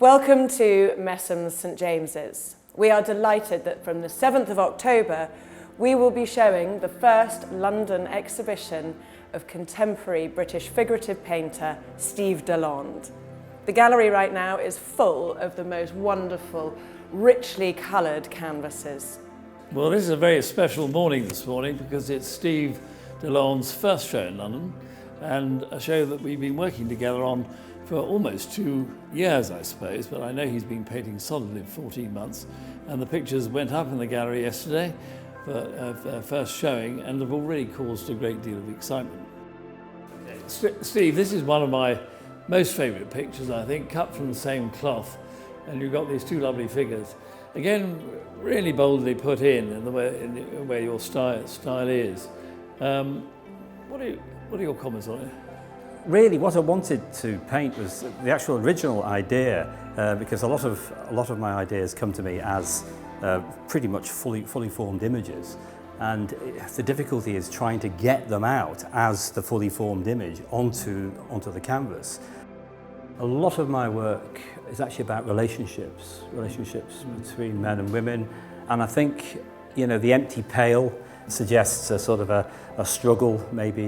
Welcome to Messum's St James's. We are delighted that from the 7th of October we will be showing the first London exhibition of contemporary British figurative painter Steve Deland. The gallery right now is full of the most wonderful, richly coloured canvases. Well, this is a very special morning this morning because it's Steve Deland's first show in London, and a show that we've been working together on for almost 2 years, I suppose, but I know he's been painting solidly for 14 months, and the pictures went up in the gallery yesterday for their first showing and have already caused a great deal of excitement. Steve, this is one of my most favourite pictures, I think, cut from the same cloth, and you've got these two lovely figures. Again, really boldly put in the way your style is. What are your comments on it? Really, what I wanted to paint was the actual original idea, because a lot of my ideas come to me as pretty much fully formed images, and the difficulty is trying to get them out as the fully formed image onto the canvas. A lot of my work is actually about relationships between men and women, and I think, you know, the empty pail suggests a sort of a struggle. Maybe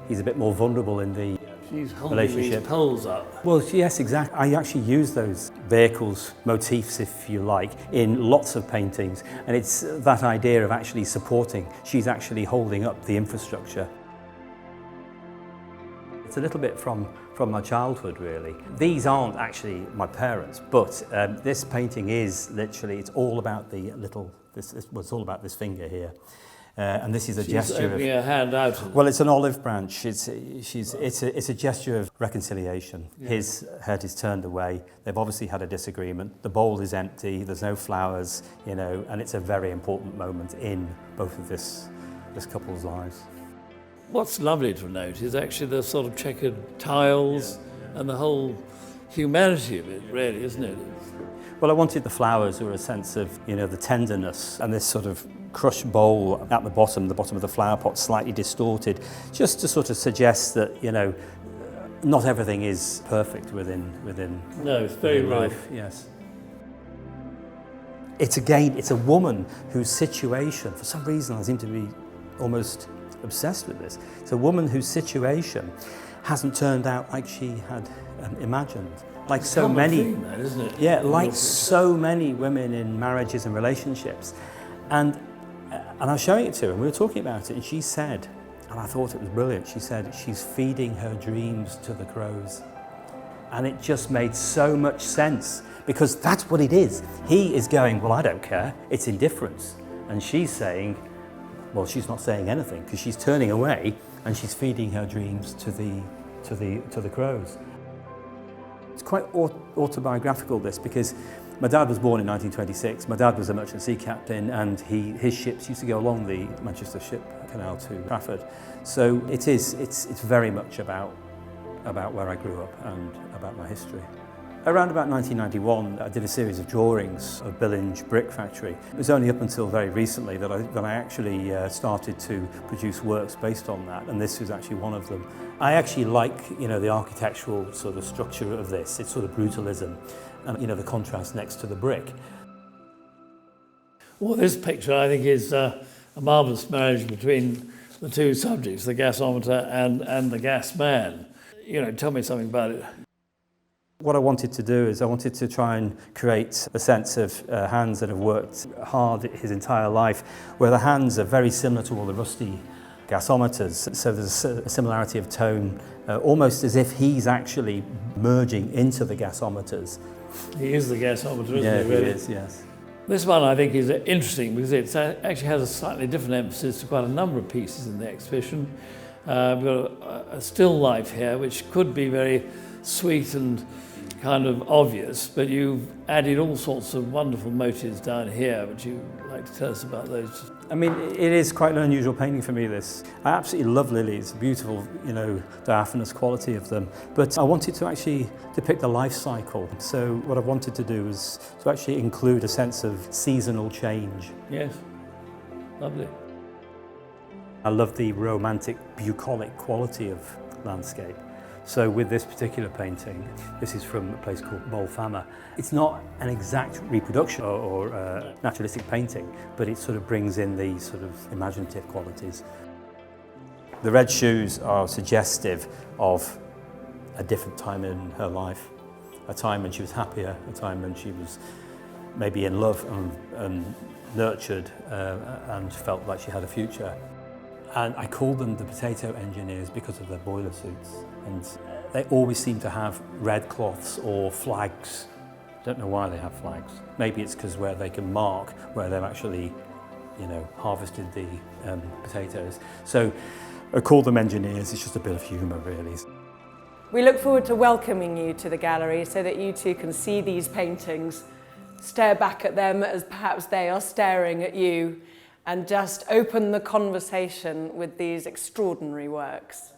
he's a bit more vulnerable in the She's holding relationship. These poles up. Well, yes, exactly. I actually use those vehicles, motifs, if you like, in lots of paintings, and it's that idea of actually supporting. She's actually holding up the infrastructure. It's a little bit from my childhood, really. These aren't actually my parents, but this painting is literally, it's all about it's all about this finger here. And this is a gesture of... She's opening her hand out. Well, it's an olive branch. It's a gesture of reconciliation. Yeah. His head is turned away. They've obviously had a disagreement. The bowl is empty. There's no flowers, you know, and it's a very important moment in both of this couple's lives. What's lovely to note is actually the sort of checkered tiles and the whole humanity of it, really, isn't it? Well, I wanted the flowers were a sense of, you know, the tenderness, and this sort of crushed bowl at the bottom of the flower pot, slightly distorted, just to sort of suggest that, you know, not everything is perfect within No, it's very life. Yes. It's a woman whose situation, for some reason I seem to be almost obsessed with this. It's a woman whose situation hasn't turned out like she had imagined. Like so many, that, isn't it? Yeah, like so many women in marriages and relationships. And I was showing it to her, and we were talking about it, and she said, and I thought it was brilliant, she said, she's feeding her dreams to the crows. And it just made so much sense, because that's what it is. He is going, well, I don't care, it's indifference. And she's saying, well, she's not saying anything, because she's turning away, and she's feeding her dreams to the crows. It's quite autobiographical, this, because my dad was born in 1926. My dad was a merchant sea captain, and his ships used to go along the Manchester Ship Canal to Trafford. So it's very much about where I grew up and about my history. Around about 1991, I did a series of drawings of Billinge Brick Factory. It was only up until very recently that I actually started to produce works based on that, and this was actually one of them. I actually like, you know, the architectural sort of structure of this. It's sort of brutalism, and, you know, the contrast next to the brick. Well, this picture, I think, is a marvellous marriage between the two subjects, the gasometer and the gas man. You know, tell me something about it. What I wanted to do is I wanted to try and create a sense of hands that have worked hard his entire life, where the hands are very similar to all the rusty gasometers. So there's a similarity of tone, almost as if he's actually merging into the gasometers. He is the gasometer, isn't he? Yeah, really? He is, yes. This one, I think, is interesting because it actually has a slightly different emphasis to quite a number of pieces in the exhibition. We've got a still life here, which could be very sweet and kind of obvious, but you've added all sorts of wonderful motives down here. Would you like to tell us about those? I mean, it is quite an unusual painting for me, this. I absolutely love lilies, beautiful, you know, diaphanous quality of them. But I wanted to actually depict the life cycle. So what I wanted to do was to actually include a sense of seasonal change. Yes, lovely. I love the romantic, bucolic quality of landscape. So with this particular painting, this is from a place called Bolfama. It's not an exact reproduction or naturalistic painting, but it sort of brings in these sort of imaginative qualities. The red shoes are suggestive of a different time in her life, a time when she was happier, a time when she was maybe in love and nurtured and felt like she had a future. And I called them the potato engineers because of their boiler suits. And they always seem to have red cloths or flags. Don't know why they have flags. Maybe it's because where they can mark where they've actually, harvested the potatoes. So I call them engineers. It's just a bit of humour, really. We look forward to welcoming you to the gallery so that you too can see these paintings, stare back at them as perhaps they are staring at you, and just open the conversation with these extraordinary works.